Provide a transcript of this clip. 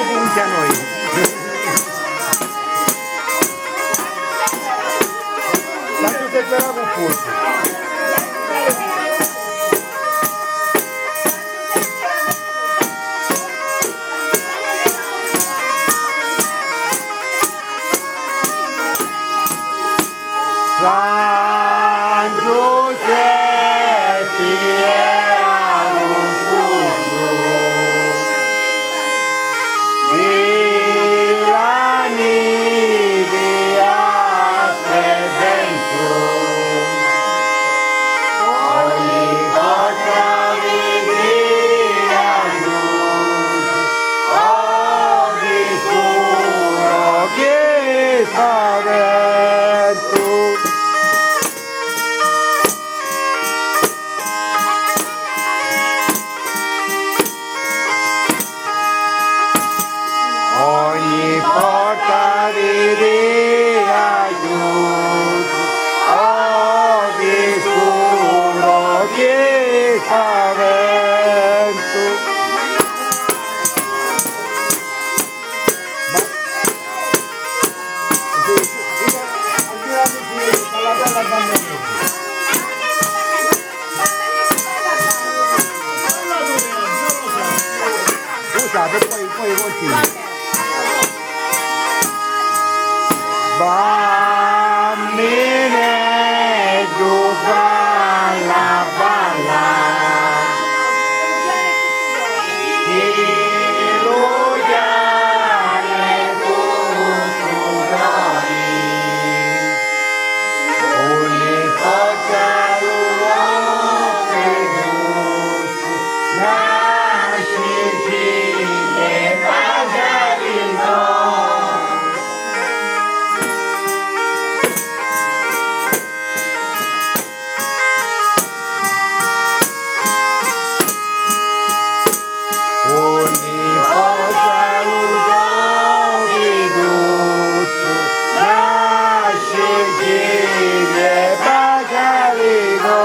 su punti a noi. Tanto se però con forza. San Giuseppe era un puzzo di anni di arte dentro, ogni cosa mi dia luce, ogni scuro che fa vento. Ogni porta di dia giunto, ogni scuro che fa vento. Scusate, poi continui. Bambine giù balla balla, illugiare tutto giorni, ogni cosa l'uomo che giusto, nasce e passa il ogni cosa l'uso di tutto, nasce e passa l'ego.